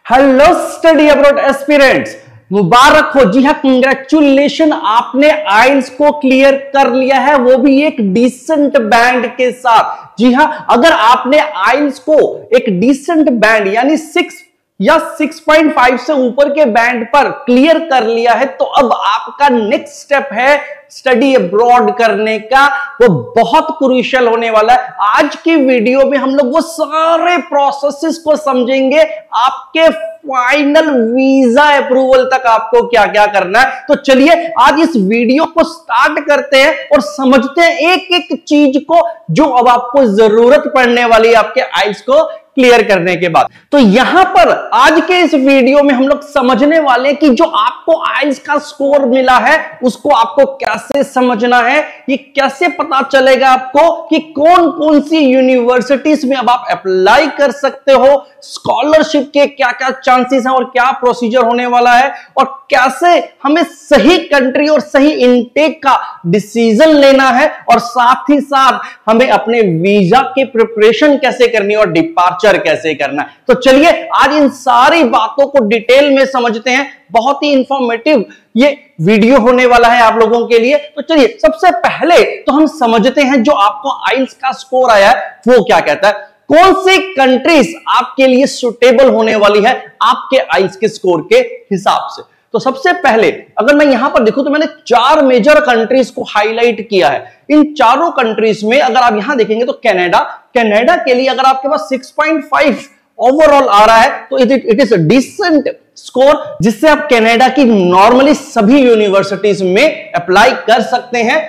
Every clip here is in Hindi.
हेलो स्टडी अब्रॉड एस्पिरेंट्स, मुबारक हो। जी हाँ, कंग्रेचुलेशन, आपने आइल्स को क्लियर कर लिया है, वो भी एक डिसेंट बैंड के साथ। जी हाँ, अगर आपने आइल्स को एक डिसेंट बैंड यानी 6 या 6.5 से ऊपर के बैंड पर क्लियर कर लिया है, तो अब आपका नेक्स्ट स्टेप है स्टडी अब्रॉड करने का। वो बहुत क्रूशियल होने वाला है। आज की वीडियो में हम लोग वो सारे प्रोसेसेस को समझेंगे, आपके फाइनल वीजा अप्रूवल तक आपको क्या क्या करना है। तो चलिए आज इस वीडियो को स्टार्ट करते हैं और समझते हैं एक एक चीज को जो अब आपको जरूरत पड़ने वाली है आपके आइल्स को क्लियर करने के बाद। तो यहां पर आज के इस वीडियो में हम लोग समझने वाले हैं कि जो आपको आइल्स का स्कोर मिला है उसको आपको कैसे समझना है, ये कैसे पता चलेगा आपको कि कौन कौन सी यूनिवर्सिटीज में अब आप अप्लाई कर सकते हो, स्कॉलरशिप के क्या क्या चांसेस हैं और क्या प्रोसीजर होने वाला है, और कैसे हमें सही कंट्री और सही इनटेक का डिसीजन लेना है, और साथ ही साथ हमें अपने वीजा के प्रिपरेशन कैसे करनी है और डिपार्चर कैसे करना है। तो चलिए आज इन सारी बातों को डिटेल में समझते हैं। बहुत ही इंफॉर्मेटिव ये वीडियो होने वाला है आप लोगों के लिए। तो चलिए सबसे पहले तो हम समझते हैं जो आपको आइल्स का स्कोर आया है वो क्या कहता है, कौन सी कंट्रीज आपके लिए सुटेबल होने वाली है आपके आइल्स के स्कोर के हिसाब से। तो सबसे पहले अगर मैं यहां पर देखूं तो मैंने 4 मेजर कंट्रीज को हाईलाइट किया है। इन चारों कंट्रीज में अगर आप यहां देखेंगे तो कनाडा के लिए अगर आपके पास 6.5 ओवरऑल आ रहा है तो इट इज डिसेंट स्कोर, जिससे आप कनाडा की नॉर्मली सभी यूनिवर्सिटीज में अप्लाई कर सकते हैं।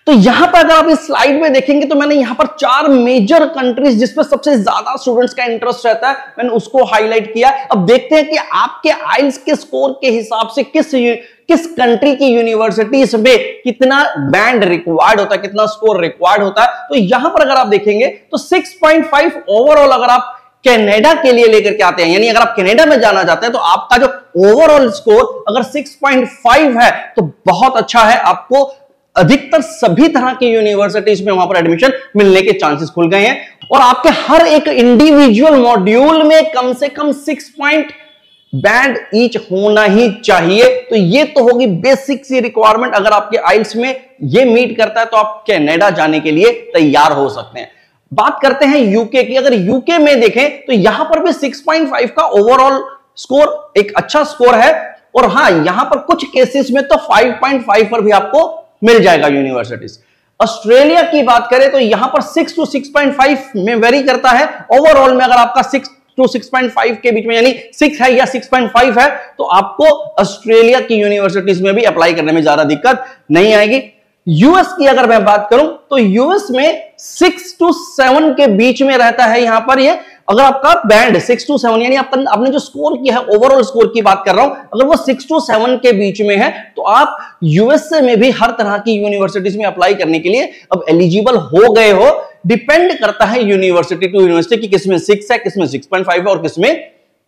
तो यहां पर अगर आप इस स्लाइड में देखेंगे तो मैंने यहां पर 4 मेजर कंट्रीज जिसमें सबसे ज्यादा स्टूडेंट्स का इंटरेस्ट रहता है, मैंने उसको हाईलाइट किया। अब देखते हैं कि आपके आइल्स के स्कोर के हिसाब से किस कंट्री की यूनिवर्सिटीज में कितना बैंड रिक्वायर्ड होता है, कितना स्कोर रिक्वायर्ड होता है। तो यहां पर अगर आप देखेंगे तो 6.5 ओवरऑल अगर आप कनाडा के लिए लेकर के आते हैं, यानी अगर आप कनाडा में जाना चाहते हैं तो आपका जो ओवरऑल स्कोर अगर 6.5 है तो बहुत अच्छा है, आपको अधिकतर सभी तरह की यूनिवर्सिटीज में वहां पर एडमिशन मिलने के चांसेस खुल गए हैं, और आपके हर एक इंडिविजुअल मॉड्यूल में कम से कम 6 पॉइंट बैंड ईच होना ही चाहिए। तो ये तो होगी बेसिक सी रिक्वायरमेंट। अगर आपके आइल्स में ये मीट करता है तो आप कनाडा जाने के लिए तैयार हो सकते हैं। बात करते हैं यूके की। अगर यूके में देखें तो यहां पर भी 6.5 का ओवरऑल स्कोर एक अच्छा स्कोर है, और हां यहां पर कुछ केसेस में तो 5.5 पर भी आपको मिल जाएगा यूनिवर्सिटीज। ऑस्ट्रेलिया की बात करें तो यहां पर 6 to 6.5 में वेरी करता है। ओवरऑल में अगर आपका 6 to 6.5 के बीच में यानी 6 है या 6.5 है तो आपको ऑस्ट्रेलिया की यूनिवर्सिटीज में भी अप्लाई करने में ज्यादा दिक्कत नहीं आएगी। यूएस की अगर मैं बात करूं तो यूएस में 6 to 7 के बीच में रहता है। यहां पर ये अगर आपका बैंड 6 to 7 यानी आपने जो स्कोर किया है, ओवरऑल स्कोर की बात कर रहा हूं, अगर वो 6 to 7 के बीच में है तो आप यूएसए में भी हर तरह की यूनिवर्सिटीज में अप्लाई करने के लिए अब एलिजिबल हो गए हो। डिपेंड करता है यूनिवर्सिटी टू यूनिवर्सिटी कि किसमें 6 है, किसमें 6.5 है और किसमें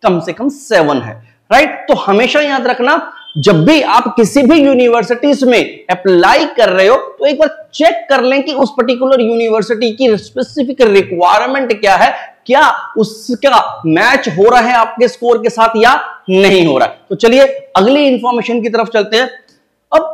कम से कम 7 है। राइट, तो हमेशा याद रखना जब भी आप किसी भी यूनिवर्सिटीज में अप्लाई कर रहे हो तो एक बार चेक कर लें कि उस पर्टिकुलर यूनिवर्सिटी की स्पेसिफिक रिक्वायरमेंट क्या है, क्या उसका मैच हो रहा है आपके स्कोर के साथ या नहीं हो रहा है। तो चलिए अगली इंफॉर्मेशन की तरफ चलते हैं। अब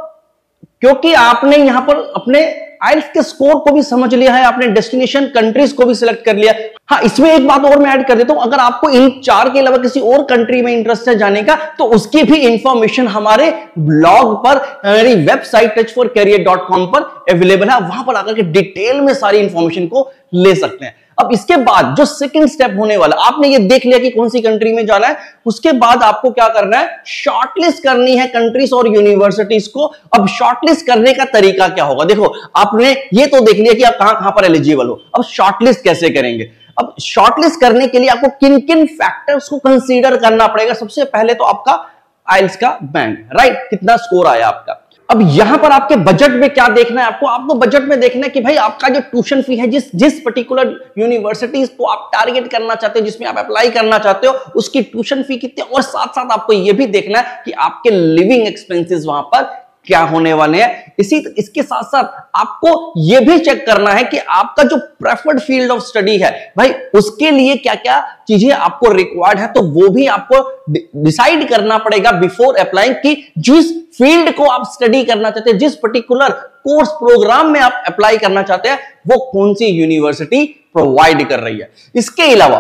क्योंकि आपने यहां पर अपने आइल्स के स्कोर को भी समझ लिया है, आपने डेस्टिनेशन कंट्रीज को भी सिलेक्ट कर लिया। हाँ, इसमें एक बात और मैं ऐड कर देता हूं, अगर आपको इन 4 के अलावा किसी और कंट्री में इंटरेस्ट है जाने का तो उसकी भी इंफॉर्मेशन हमारे ब्लॉग पर, हमारी वेबसाइट touch4career.com पर अवेलेबल है। वहां पर आकर के डिटेल में सारी इंफॉर्मेशन को ले सकते हैं। अब इसके बाद जो सेकंड स्टेप होने वाला, आपने ये देख लिया कि कौन सी कंट्री में जाना है, उसके बाद आपको क्या करना है, शॉर्टलिस्ट करनी है कंट्रीज और यूनिवर्सिटीज को। अब शॉर्टलिस्ट करने का तरीका क्या होगा, देखो आपने ये तो देख लिया कि आप कहां पर एलिजिबल हो, अब शॉर्टलिस्ट कैसे करेंगे। अब शॉर्टलिस्ट करने के लिए आपको किन किन फैक्टर्स को कंसीडर करना पड़ेगा। सबसे पहले तो आपका आइल्स का बैंड, राइट, कितना स्कोर आया आपका। अब यहां पर आपके बजट में क्या देखना है, आपको बजट में देखना है कि भाई आपका जो ट्यूशन फी है जिस पर्टिकुलर यूनिवर्सिटीज को आप टारगेट करना चाहते हो, जिसमें आप अप्लाई करना चाहते हो, उसकी ट्यूशन फी कितनी, और साथ साथ आपको यह भी देखना है कि आपके लिविंग एक्सपेंसेस वहां पर क्या होने वाले हैं। इसके साथ साथ आपको यह भी चेक करना है कि आपका जो प्रेफर्ड फील्ड ऑफ स्टडी है भाई, उसके लिए क्या क्या चीजें आपको रिक्वायर्ड है, तो वो भी आपको डिसाइड करना पड़ेगा बिफोर अप्लाइंग कि जिस फील्ड को आप स्टडी करना चाहते हैं, जिस पर्टिकुलर कोर्स प्रोग्राम में आप अप्लाई करना चाहते हैं, वो कौन सी यूनिवर्सिटी प्रोवाइड कर रही है। इसके अलावा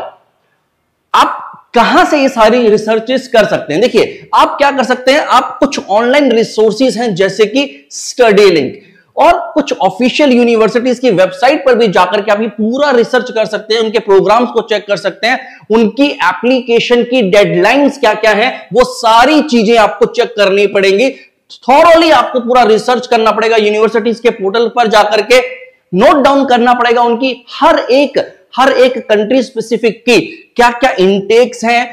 आप कहां से ये सारी रिसर्चेस कर सकते हैं? देखिए, आप क्या कर सकते हैं, आप कुछ ऑनलाइन रिसोर्सेज हैं जैसे कि स्टडी लिंक, और कुछ ऑफिशियल यूनिवर्सिटीज की वेबसाइट पर भी जाकर के आप ये पूरा रिसर्च कर सकते हैं, उनके प्रोग्राम्स को चेक कर सकते हैं, उनकी एप्लीकेशन की डेडलाइंस क्या क्या है, वो सारी चीजें आपको चेक करनी पड़ेंगी। थॉरोली आपको पूरा रिसर्च करना पड़ेगा, यूनिवर्सिटीज के पोर्टल पर जाकर के नोट डाउन करना पड़ेगा उनकी हर एक कंट्री स्पेसिफिक की क्या क्या इनटेक्स हैं,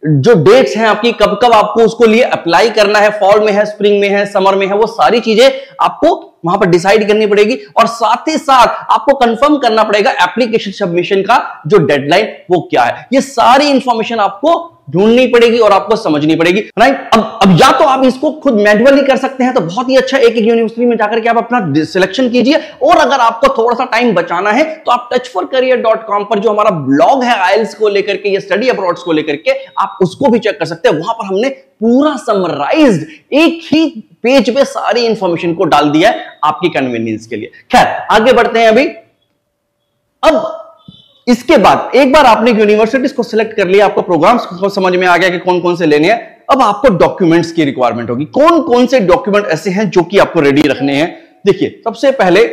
जो डेट्स हैं आपकी, कब कब आपको उसको लिए अप्लाई करना है, फॉल में है, स्प्रिंग में है, समर में है, वो सारी चीजें आपको वहां पर डिसाइड करनी पड़ेगी। और साथ ही साथ आपको कंफर्म करना पड़ेगा एप्लीकेशन सबमिशन का जो डेडलाइन वो क्या है। ये सारी इंफॉर्मेशन आपको ढूंढनी पड़ेगी और आपको समझनी पड़ेगी, राइट। अब या तो आप इसको खुद मैन्युअली कर सकते हैं, तो बहुत ही अच्छा, एक यूनिवर्सिटी में जाकर के आप अपना सिलेक्शन कीजिए, और अगर आपको थोड़ा सा टाइम बचाना है तो आप touch4career.com पर जो हमारा ब्लॉग है आइल्स को लेकर के या स्टडी अब्रॉड्स को लेकर के, आप उसको भी चेक कर सकते हैं। वहां पर हमने पूरा समराइज्ड एक ही पेज पे सारी इंफॉर्मेशन को डाल दिया है आपकी कन्वीनियंस के लिए। खैर, आगे बढ़ते हैं। अभी अब इसके बाद एक बार आपने यूनिवर्सिटीज को सिलेक्ट कर लिया, आपको प्रोग्राम्स को समझ में आ गया कि कौन कौन से लेने हैं, अब आपको डॉक्यूमेंट्स की रिक्वायरमेंट होगी। कौन कौन से डॉक्यूमेंट ऐसे हैं जो कि आपको रेडी रखने हैं? देखिए, सबसे पहले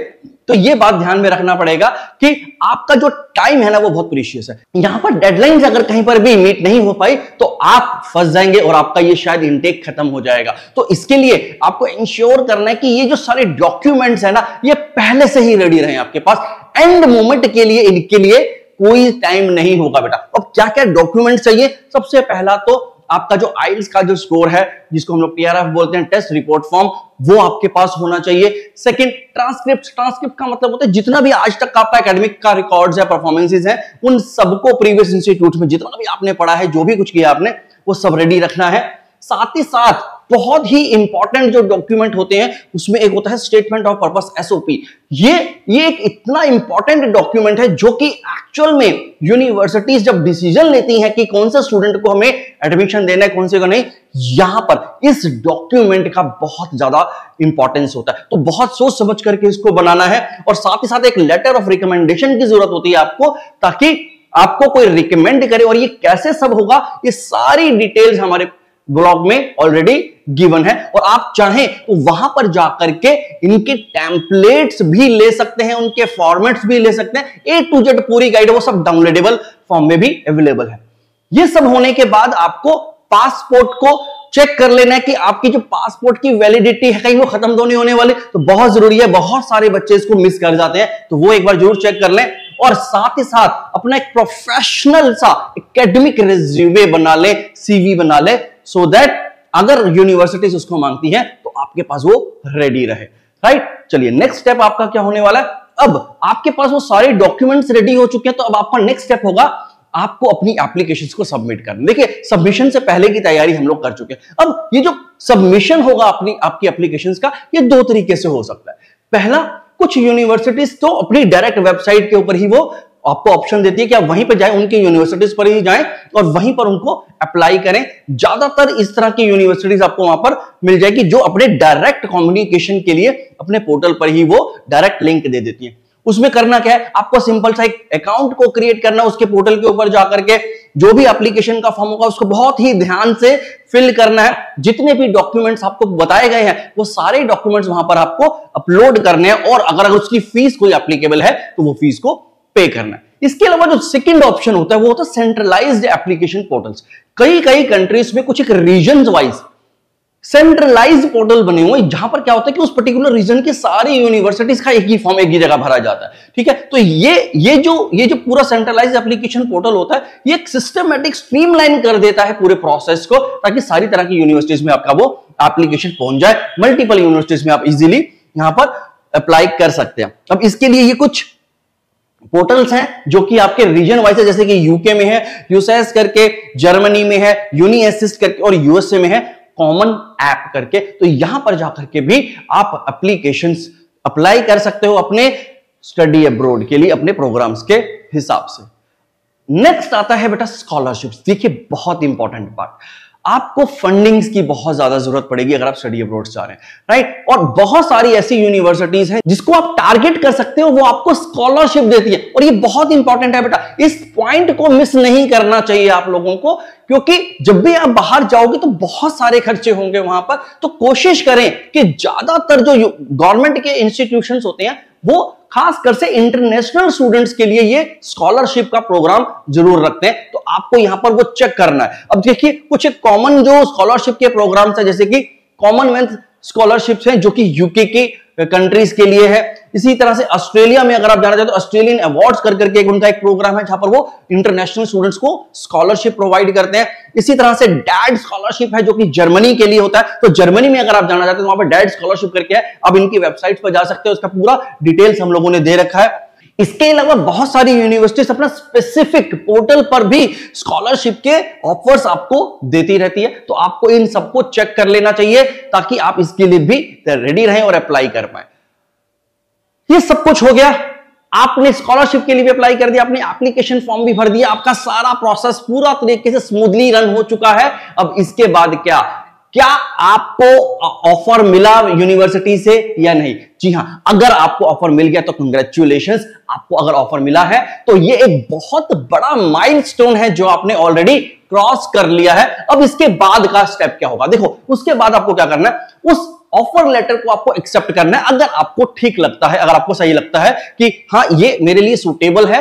तो ये बात ध्यान में रखना पड़ेगा कि आपका जो टाइम है ना, वो बहुत प्रीशियस है। यहां पर डेडलाइंस अगर कहीं पर भी मीट नहीं हो पाई तो आप फंस जाएंगे और आपका ये शायद इनटेक खत्म हो जाएगा। तो इसके लिए आपको इंश्योर करना है कि ये जो सारे डॉक्यूमेंट्स है ना, ये पहले से ही रेडी रहे आपके पास। एंड मोमेंट के लिए इनके लिए कोई टाइम नहीं होगा बेटा। अब क्या क्या डॉक्यूमेंट चाहिए? सबसे पहला तो आपका जो आइल्स का जो स्कोर है, जिसको हम लोग टीआरएफ बोलते हैं, टेस्ट रिपोर्ट फॉर्म, वो आपके पास होना चाहिए। सेकंड, ट्रांसक्रिप्ट का मतलब होता है जितना भी आज तक आपका एकेडमिक का रिकॉर्ड्स है, परफॉर्मेंसेस हैं, उन सबको प्रीवियस इंस्टीट्यूट में जितना भी आपने पढ़ा है, जो भी कुछ किया आपने, वो सब रेडी रखना है। साथ ही साथ बहुत ही इंपॉर्टेंट जो डॉक्यूमेंट होते हैं, उसमें एक होता है स्टेटमेंट ऑफ पर्पस, एसओपी। ये एक इतना इंपॉर्टेंट डॉक्यूमेंट है जो कि एक्चुअल में यूनिवर्सिटीज जब डिसीजन लेती हैं कि कौन से स्टूडेंट को हमें एडमिशन देना है, कौन से को नहीं, यहां पर इस डॉक्यूमेंट का बहुत ज्यादा इंपॉर्टेंस होता है। तो बहुत सोच समझ करके इसको बनाना है। और साथ ही साथ एक लेटर ऑफ रिकमेंडेशन की जरूरत होती है आपको, ताकि आपको कोई रिकमेंड करे। और ये कैसे सब होगा, ये सारी डिटेल्स हमारे ब्लॉग में ऑलरेडी गिवन है, और आप चाहें तो वहां पर जाकर के इनके टेम्पलेट्स भी ले सकते हैं, उनके फॉर्मेट्स भी ले सकते हैं। ए टू जेड पूरी गाइड वो सब डाउनलोडेबल फॉर्म में भी अवेलेबल है। ये सब होने के बाद आपको पासपोर्ट को चेक कर लेना है कि आपकी जो पासपोर्ट की वैलिडिटी है, कहीं वो खत्म तो नहीं होने वाली। तो बहुत जरूरी है, बहुत सारे बच्चे इसको मिस कर जाते हैं, तो वो एक बार जरूर चेक कर लें। और साथ ही साथ अपना एक प्रोफेशनल सा एकेडमिक रिज्यूमे बना ले, सीवी बना ले, सो दैट अगर यूनिवर्सिटीज उसको मांगती है तो आपके पास वो रेडी रहे, राइट। चलिए, नेक्स्ट स्टेप आपका क्या होने वाला है? अब आपके पास वो सारे डॉक्यूमेंट्स रेडी हो चुके हैं, तो अब आपका नेक्स्ट स्टेप होगा आपको अपनी एप्लीकेशंस को सबमिट करना। देखिए, सबमिशन से पहले की तैयारी हम लोग कर चुके हैं। अब ये जो सबमिशन होगा आपकी एप्लीकेशंस का, ये दो तरीके से हो सकता है। पहला, कुछ यूनिवर्सिटीज तो अपनी डायरेक्ट वेबसाइट के ऊपर ही वो आपको ऑप्शन देती है कि आप वहीं पे जाएं, उनके यूनिवर्सिटीज पर ही जाएं और वहीं पर उनको अप्लाई करें। ज्यादातर इस तरह की यूनिवर्सिटीज आपको वहां पर मिल जाएगी जो अपने डायरेक्ट कम्युनिकेशन के लिए अपने पोर्टल पर ही वो डायरेक्ट लिंक दे देती है। उसमें करना क्या है, आपको सिंपल सा एक अकाउंट को क्रिएट करना, उसके पोर्टल के ऊपर जाकर के जो भी एप्लीकेशन का फॉर्म होगा उसको बहुत ही ध्यान से फिल करना है। जितने भी डॉक्यूमेंट्स आपको बताए गए हैं वो सारे डॉक्यूमेंट्स वहां पर आपको अपलोड करने हैं, और अगर उसकी फीस कोई एप्लीकेबल है तो वो फीस को पे करना है। इसके अलावा जो सेकंड ऑप्शन होता है वो होता है सेंट्रलाइज्ड एप्लीकेशन पोर्टल्स। कई कंट्रीज में कुछ एक रीजन वाइज सेंट्रलाइज्ड पोर्टल बने हुए, जहां पर क्या होता है कि उस पर्टिकुलर रीजन की सारी यूनिवर्सिटीज का एक ही फॉर्म एक ही जगह भरा जाता है, ठीक है। तो ये जो पूरा सेंट्रलाइज्ड एप्लीकेशन पोर्टल होता है, ये एक सिस्टमैटिक स्ट्रीमलाइन कर देता है पूरे प्रोसेस को, ताकि सारी तरह की यूनिवर्सिटीज में आपका वो एप्लीकेशन पहुंच जाए। मल्टीपल यूनिवर्सिटीज में आप इजीली यहां पर अप्लाई कर सकते हैं। अब इसके लिए ये कुछ पोर्टल्स हैं जो कि आपके रीजन वाइज है, जैसे कि यूके में है यूसेस करके, जर्मनी में है यूनिएसिस्ट करके, और यूएसए में है कॉमन ऐप करके। तो यहां पर जाकर के भी आप एप्लीकेशंस अप्लाई कर सकते हो अपने स्टडी अब्रॉड के लिए, अपने प्रोग्राम्स के हिसाब से। नेक्स्ट आता है बेटा स्कॉलरशिप्स। देखिए बहुत इंपॉर्टेंट पार्ट, आपको फंडिंग्स की बहुत ज्यादा जरूरत पड़ेगी अगर आप स्टडी अब्रॉड जा रहे हैं, राइट। और बहुत सारी ऐसी यूनिवर्सिटीज हैं जिसको आप टारगेट कर सकते हो, वो आपको स्कॉलरशिप देती है। और ये बहुत इंपॉर्टेंट है बेटा, इस पॉइंट को मिस नहीं करना चाहिए आप लोगों को, क्योंकि जब भी आप बाहर जाओगे तो बहुत सारे खर्चे होंगे वहां पर। तो कोशिश करें कि ज्यादातर जो गवर्नमेंट के इंस्टीट्यूशंस होते हैं वो खासकर से इंटरनेशनल स्टूडेंट्स के लिए ये स्कॉलरशिप का प्रोग्राम जरूर रखते हैं। तो आपको यहां पर वो चेक करना है। अब देखिए कुछ कॉमन जो स्कॉलरशिप के प्रोग्राम्स है, जैसे कि कॉमनवेल्थ स्कॉलरशिप्स हैं जो कि यूके की कंट्रीज के लिए है। इसी तरह से ऑस्ट्रेलिया में अगर आप जाना चाहते हो तो ऑस्ट्रेलियन अवार्ड्स कर करके उनका एक प्रोग्राम है जहां पर वो इंटरनेशनल स्टूडेंट्स को स्कॉलरशिप प्रोवाइड करते हैं। इसी तरह से डैड स्कॉलरशिप है जो कि जर्मनी के लिए होता है। तो जर्मनी में अगर आप जाना चाहते हो तो वहां पर डैड स्कॉलरशिप करके है, आप इनकी वेबसाइट पर जा सकते हो, उसका पूरा डिटेल्स हम लोगों ने दे रखा है। इसके अलावा बहुत सारी यूनिवर्सिटीज अपना स्पेसिफिक पोर्टल पर भी स्कॉलरशिप के ऑफर्स आपको देती रहती है। तो आपको इन सबको चेक कर लेना चाहिए ताकि आप इसके लिए भी रेडी रहें और अप्लाई कर पाए। ये सब कुछ हो गया, आपने स्कॉलरशिप के लिए भी अप्लाई कर दिया, आपने एप्लीकेशन फॉर्म भी भर दिया, आपका सारा प्रोसेस पूरा तरीके से स्मूथली रन हो चुका है। अब इसके बाद क्या आपको ऑफर मिला यूनिवर्सिटी से या नहीं? जी हां, अगर आपको ऑफर मिल गया तो कांग्रेचुलेशंस, आपको अगर ऑफर मिला है तो ये एक बहुत बड़ा माइलस्टोन है जो आपने ऑलरेडी क्रॉस कर लिया है। अब इसके बाद का स्टेप क्या होगा? देखो उसके बाद आपको क्या करना है, उस ऑफर लेटर को आपको एक्सेप्ट करना है। अगर आपको ठीक लगता है, अगर आपको सही लगता है कि हाँ ये मेरे लिए सूटेबल है,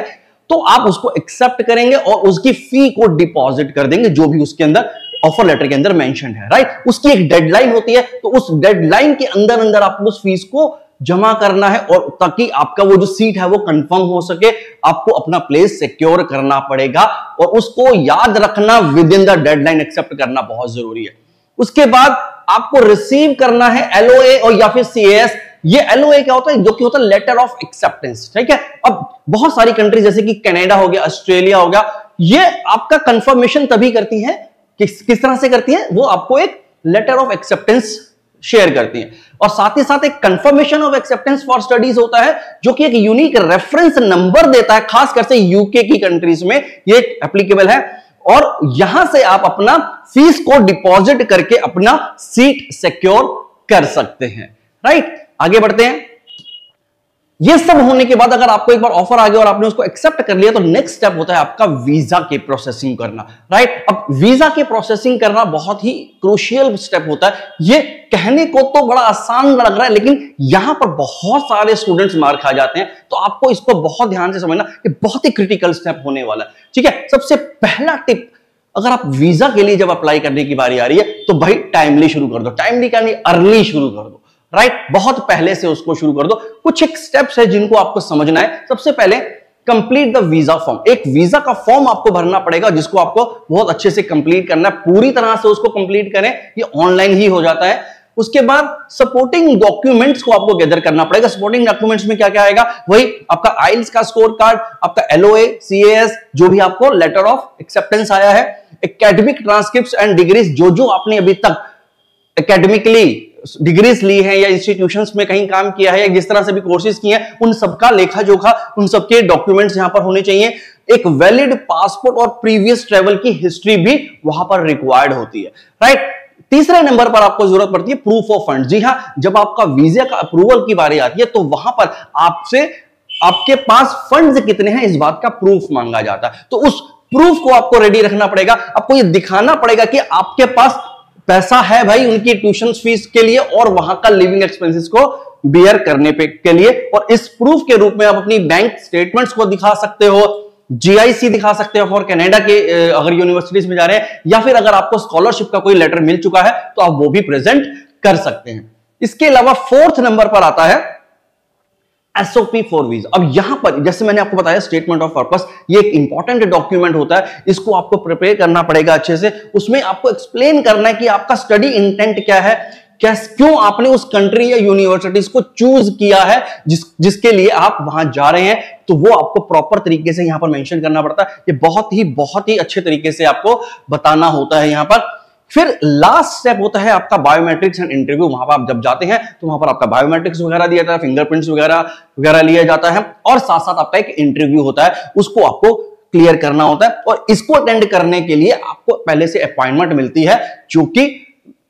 तो आप उसको एक्सेप्ट करेंगे और उसकी फी को डिपॉजिट कर देंगे जो भी उसके अंदर ऑफर लेटर के अंदर मेंशन है, राइट। उसकी एक डेडलाइन होती है, तो उस डेडलाइन के अंदर अंदर आपको उस फीस को जमा करना है और ताकि आपका वो जो सीट है वो कंफर्म हो सके, आपको अपना प्लेस सिक्योर करना पड़ेगा और उसको याद रखना, within the deadline accept करना बहुत जरूरी है। उसके बाद आपको रिसीव करना है एलओए और या फिर सीएएस। ये एलओए क्या होता है? जो कि होता है लेटर ऑफ एक्सेप्टेंस, ठीक है। अब बहुत सारी कंट्री जैसे कि कनाडा हो गया, ऑस्ट्रेलिया हो गया, ये आपका कंफर्मेशन तभी करती है, किस तरह से करती है? वो आपको एक लेटर ऑफ एक्सेप्टेंस शेयर करती है और साथ ही साथ एक confirmation of acceptance for studies होता है जो कि एक यूनिक रेफरेंस नंबर देता है, खासकर से यूके की कंट्रीज में ये एप्लीकेबल है। और यहां से आप अपना फीस को डिपॉजिट करके अपना सीट सिक्योर कर सकते हैं, राइट। आगे बढ़ते हैं। ये सब होने के बाद अगर आपको एक बार ऑफर आ गया और आपने उसको एक्सेप्ट कर लिया तो नेक्स्ट स्टेप होता है आपका वीजा के प्रोसेसिंग करना, राइट। अब वीजा के प्रोसेसिंग करना बहुत ही क्रूशियल स्टेप होता है। ये कहने को तो बड़ा आसान लग रहा है लेकिन यहां पर बहुत सारे स्टूडेंट्स मार खा जाते हैं, तो आपको इसको बहुत ध्यान से समझना, ये बहुत ही क्रिटिकल स्टेप होने वाला है, ठीक है। सबसे पहला टिप, अगर आप वीजा के लिए जब अप्लाई करने की बारी आ रही है तो भाई टाइमली शुरू कर दो। टाइमली क्या नहीं, अर्ली शुरू कर दो, राइट। बहुत पहले से उसको शुरू कर दो। कुछ एक स्टेप्स है जिनको आपको समझना है। सबसे पहले कंप्लीट द वीजा फॉर्म। एक वीजा का फॉर्म आपको भरना पड़ेगा जिसको आपको बहुत अच्छे से कंप्लीट करना है, पूरी तरह से उसको कंप्लीट करें, ये ऑनलाइन ही हो जाता है। उसके बाद सपोर्टिंग डॉक्यूमेंट्स को आपको गैदर करना पड़ेगा। सपोर्टिंग डॉक्यूमेंट्स में क्या क्या आएगा? वही आपका आइल्स का स्कोर कार्ड, आपका एलओए, सीएएस, जो भी आपको लेटर ऑफ एक्सेप्टेंस आया है, एकेडमिक ट्रांसक्रिप्ट्स एंड डिग्रीज, जो आपने अभी तक एकेडमिकली डिग्रीज ली है या इंस्टीट्यूशंस में कहीं काम किया है या जिस तरह से भी कोर्सेज किए हैं, उन सबका लेखा जोखा, उन सबके डॉक्यूमेंट्स यहां पर होने चाहिए। एक वैलिड पासपोर्ट और प्रीवियस ट्रैवल की हिस्ट्री भी वहां पर रिक्वायर्ड होती है, राइट। तीसरे नंबर पर आपको जरूरत पड़ती है प्रूफ ऑफ फंड। जी हां, जब आपका वीजा का अप्रूवल की बारी आती है तो वहां पर आपसे आपके पास फंड्स कितने हैं इस बात का प्रूफ मांगा जाता है। तो उस प्रूफ को आपको रेडी रखना पड़ेगा। आपको ये दिखाना पड़ेगा कि आपके पास पैसा है भाई उनकी ट्यूशन फीस के लिए और वहां का लिविंग एक्सपेंसेस को बियर करने के लिए। और इस प्रूफ के रूप में आप अपनी बैंक स्टेटमेंट्स को दिखा सकते हो, जीआईसी दिखा सकते हो और कनाडा के अगर यूनिवर्सिटीज में जा रहे हैं, या फिर अगर आपको स्कॉलरशिप का कोई लेटर मिल चुका है तो आप वो भी प्रेजेंट कर सकते हैं। इसके अलावा फोर्थ नंबर पर आता है एसओपी फॉर वीजा। अब यहां पर जैसे मैंने आपको बताया स्टेटमेंट ऑफ पर्पस, ये एक इंपॉर्टेंट डॉक्यूमेंट होता है, इसको आपको प्रिपेयर करना पड़ेगा अच्छे से। उसमें आपको एक्सप्लेन करना है कि आपका स्टडी इंटेंट क्या है, क्यों आपने उस कंट्री या यूनिवर्सिटीज को चूज किया है जिसके लिए आप वहां जा रहे हैं, तो वो आपको प्रॉपर तरीके से यहां पर मेंशन करना पड़ता है। ये बहुत ही अच्छे तरीके से आपको बताना होता है यहां पर। फिर लास्ट स्टेप होता है आपका बायोमेट्रिक्स एंड इंटरव्यू। वहां पर आप जब जाते हैं तो वहां पर आपका बायोमेट्रिक्स वगैरह दिया जाता है, फिंगरप्रिंट्स वगैरह लिया जाता है, और साथ साथ आपका एक इंटरव्यू होता है, उसको आपको क्लियर करना होता है। और इसको अटेंड करने के लिए आपको पहले से अपॉइंटमेंट मिलती है,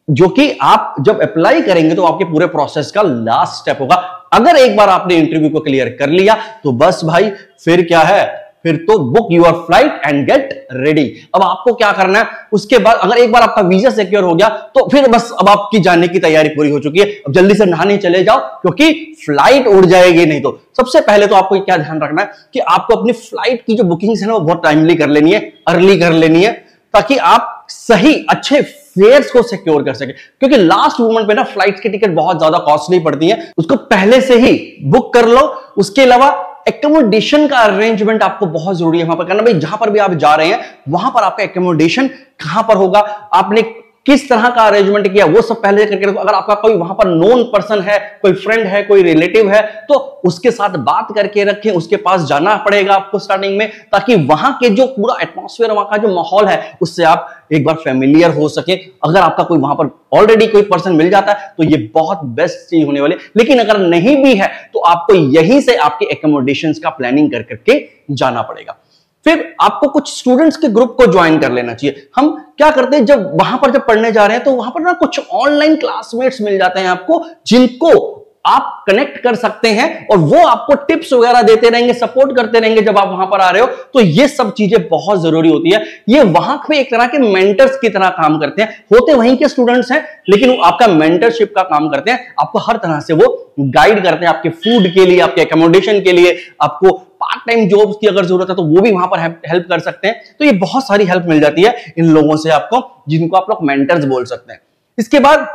जो कि आप जब अप्लाई करेंगे तो आपके पूरे प्रोसेस का लास्ट स्टेप होगा। अगर एक बार आपने इंटरव्यू को क्लियर कर लिया तो बस भाई फिर क्या है, फिर तो book your flight and get ready. अब आपको क्या करना है, उसके बाद अगर एक बार आपका वीजा सिक्योर हो गया तो फिर बस अब आपकी जाने की तैयारी पूरी हो चुकी है। अब जल्दी से नहाने चले जाओ, क्योंकि फ्लाइट उड़ जाएगी नहीं तो। सबसे पहले तो आपको क्या ध्यान रखना है कि आपको अपनी फ्लाइट की जो बुकिंग्स है ना वो बहुत टाइमली कर लेनी है, अर्ली कर लेनी है, ताकि आप सही अच्छे फेयर्स को सिक्योर कर सके। क्योंकि लास्ट मोमेंट पे ना फ्लाइट की टिकट बहुत ज्यादा कॉस्टली पड़ती है, उसको पहले से ही बुक कर लो। उसके अलावा एकोमोडेशन का अरेंजमेंट आपको बहुत जरूरी है वहां पर करना। भाई जहां पर भी आप जा रहे हैं वहां पर आपका एकोमोडेशन कहां पर होगा, आपने किस तरह का अरेंजमेंट किया, वो सब पहले करके रखो। अगर आपका कोई वहां पर नोन पर्सन है, कोई फ्रेंड है, कोई रिलेटिव है, तो उसके साथ बात करके रखें, उसके पास जाना पड़ेगा आपको स्टार्टिंग में, ताकि वहां के जो पूरा एटमॉस्फेयर, वहां का जो माहौल है, उससे आप एक बार फेमिलियर हो सके। अगर आपका कोई वहां पर ऑलरेडी कोई पर्सन मिल जाता है तो ये बहुत बेस्ट चीज होने वाली है। लेकिन अगर नहीं भी है तो आपको यहीं से आपके एकोमोडेशंस का प्लानिंग कर करके जाना पड़ेगा। फिर आपको कुछ स्टूडेंट्स के ग्रुप को ज्वाइन कर लेना चाहिए। हम क्या करते हैं, जब वहां पर जब पढ़ने जा रहे हैं तो वहां पर ना कुछ ऑनलाइन क्लासमेट्स मिल जाते हैं आपको, जिनको आप कनेक्ट कर सकते हैं और वो आपको टिप्स वगैरह देते रहेंगे, सपोर्ट करते रहेंगे जब आप वहां पर आ रहे हो। तो ये सब चीजें बहुत जरूरी होती है। ये वहां पे एक तरह के मेंटर्स की तरह काम करते हैं, होते वहीं के स्टूडेंट्स हैं लेकिन वो आपका मेंटरशिप का काम करते हैं। आपको हर तरह से वो गाइड करते हैं, आपके फूड के लिए, आपके एकोमोडेशन के लिए, आपको पार्ट टाइम जॉब्स की अगर जरूरत है तो वो भी वहां पर हेल्प कर सकते हैं। तो ये बहुत सारी हेल्प मिल जाती है इन लोगों से आपको, जिनको आप लोग मेंटर्स बोल सकते हैं। इसके बाद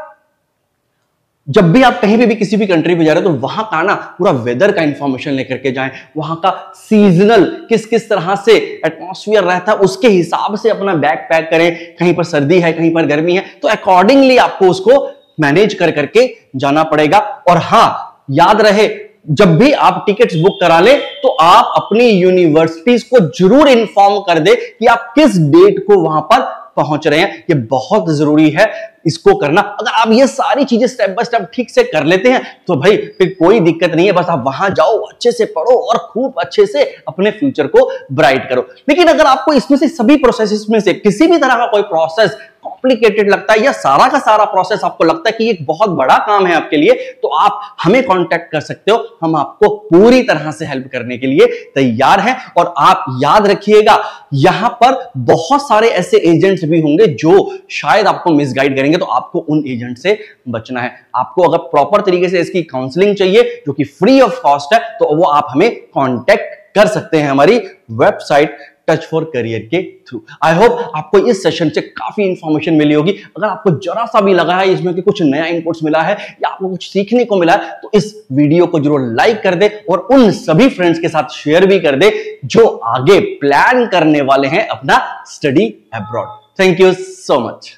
जब भी आप कहीं भी किसी भी कंट्री पे जा रहे हो तो वहां का ना पूरा वेदर का इंफॉर्मेशन लेकर के जाएं, वहां का सीजनल किस किस तरह से एटमॉस्फेयर रहता है उसके हिसाब से अपना बैग पैक करें। कहीं पर सर्दी है, कहीं पर गर्मी है, तो अकॉर्डिंगली आपको उसको मैनेज कर करके जाना पड़ेगा। और हां, याद रहे, जब भी आप टिकट्स बुक करा ले तो आप अपनी यूनिवर्सिटीज को जरूर इन्फॉर्म कर दे कि आप किस डेट को वहां पर पहुंच रहे हैं। ये बहुत जरूरी है इसको करना। अगर आप ये सारी चीजें स्टेप बाय स्टेप ठीक से कर लेते हैं तो भाई फिर कोई दिक्कत नहीं है। बस आप वहां जाओ, अच्छे से पढ़ो और खूब अच्छे से अपने फ्यूचर को ब्राइट करो। लेकिन अगर आपको इसमें से सभी प्रोसेसेस में से किसी भी तरह का कोई प्रोसेस कॉम्प्लिकेटेड लगता है या सारा का सारा प्रोसेस आपको लगता है कि एक बहुत बड़ा काम है आपके लिए, तो आप हमें कांटेक्ट कर सकते हो। हम आपको पूरी तरह से हेल्प करने के लिए तैयार हैं। और आप याद रखिएगा, यहां पर बहुत सारे ऐसे एजेंट्स भी होंगे जो शायद आपको मिसगाइड करेंगे, तो आपको उन एजेंट से बचना है। आपको अगर प्रॉपर तरीके से इसकी काउंसलिंग चाहिए जो कि फ्री ऑफ कॉस्ट है, तो वो आप हमें कांटेक्ट कर सकते हैं हमारी वेबसाइट टच फॉर करियर के थ्रू। आई होप आपको इस सेशन से काफी इंफॉर्मेशन मिली होगी। अगर आपको जरा सा भी लगा है इसमें कि कुछ नया इनपुट्स मिला है या आपको कुछ सीखने को मिला है, तो इस वीडियो को जरूर लाइक कर दे और उन सभी फ्रेंड्स के साथ शेयर भी कर दे जो आगे प्लान करने वाले हैं अपना study abroad. Thank you so much.